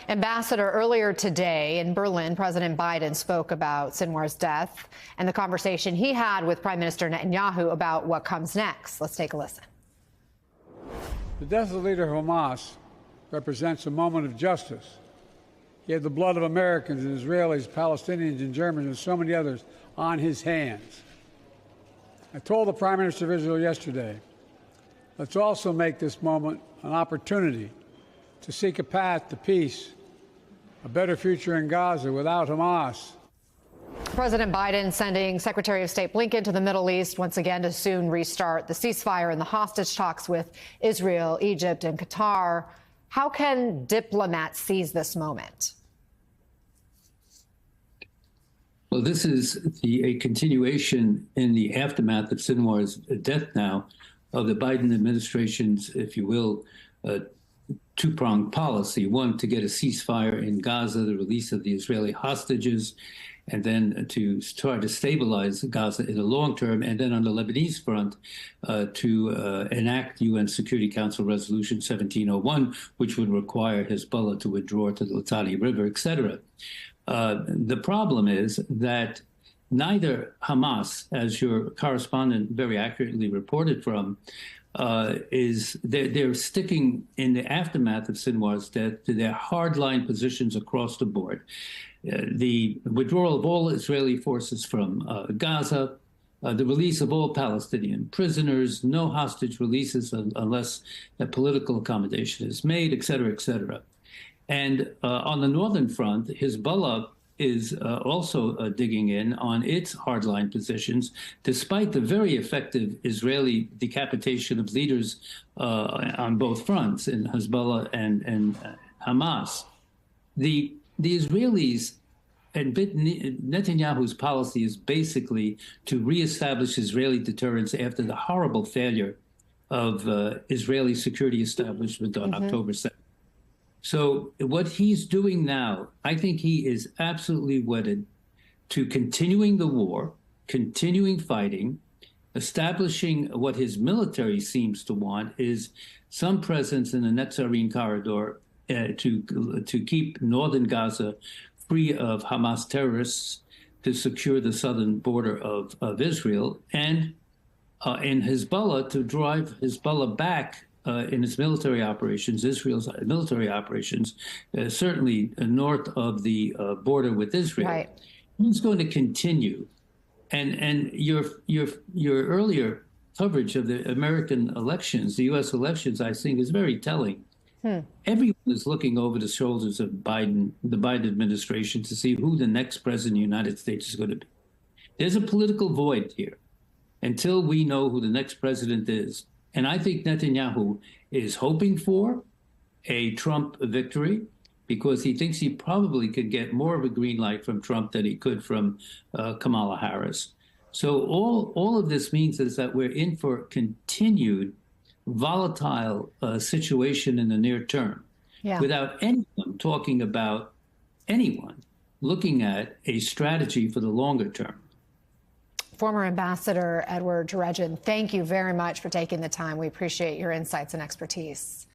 Ambassador, earlier today in Berlin, President Biden spoke about Sinwar's death and the conversation he had with Prime Minister Netanyahu about what comes next. Let's take a listen. The death of the leader of Hamas represents a moment of justice. He had the blood of Americans and Israelis, Palestinians and Germans and so many others on his hands. I told the Prime Minister of Israel yesterday, let's also make this moment an opportunity to seek a path to peace, a better future in Gaza without Hamas. President Biden sending Secretary of State Blinken to the Middle East once again to soon restart the ceasefire and the hostage talks with Israel, Egypt, and Qatar. How can diplomats seize this moment? Well, this is a continuation in the aftermath of Sinwar's death now of the Biden administration's, if you will, two-pronged policy. One, to get a ceasefire in Gaza, the release of the Israeli hostages, and then to try to stabilize Gaza in the long term, and then on the Lebanese front, to enact UN Security Council Resolution 1701, which would require Hezbollah to withdraw to the Litani River, etc. The problem is that neither Hamas, as your correspondent very accurately reported from, they're sticking in the aftermath of Sinwar's death to their hardline positions across the board. The withdrawal of all Israeli forces from Gaza, the release of all Palestinian prisoners, no hostage releases unless a political accommodation is made, et cetera, et cetera. And on the northern front, Hezbollah is also digging in on its hardline positions, despite the very effective Israeli decapitation of leaders on both fronts, in Hezbollah and Hamas. The Israelis, and Netanyahu's policy is basically to reestablish Israeli deterrence after the horrible failure of Israeli security establishment on October 7th. So what he's doing now, I think he is absolutely wedded to continuing the war, continuing fighting, establishing what his military seems to want is some presence in the Netzarim corridor to keep northern Gaza free of Hamas terrorists, to secure the southern border of Israel, and in Hezbollah to drive Hezbollah back in its military operations, Israel's military operations, certainly north of the border with Israel. Right. He's going to continue. And your earlier coverage of the American elections, the U.S. elections, I think is very telling. Everyone is looking over the shoulders of Biden, the Biden administration, to see who the next president of the United States is going to be. There's a political void here until we know who the next president is. And I think Netanyahu is hoping for a Trump victory because he thinks he probably could get more of a green light from Trump than he could from Kamala Harris. So all of this means is that we're in for continued volatile situation in the near term, without anyone talking about anyone looking at a strategy for the longer term. Former Ambassador Edward Jerejian, thank you very much for taking the time. We appreciate your insights and expertise.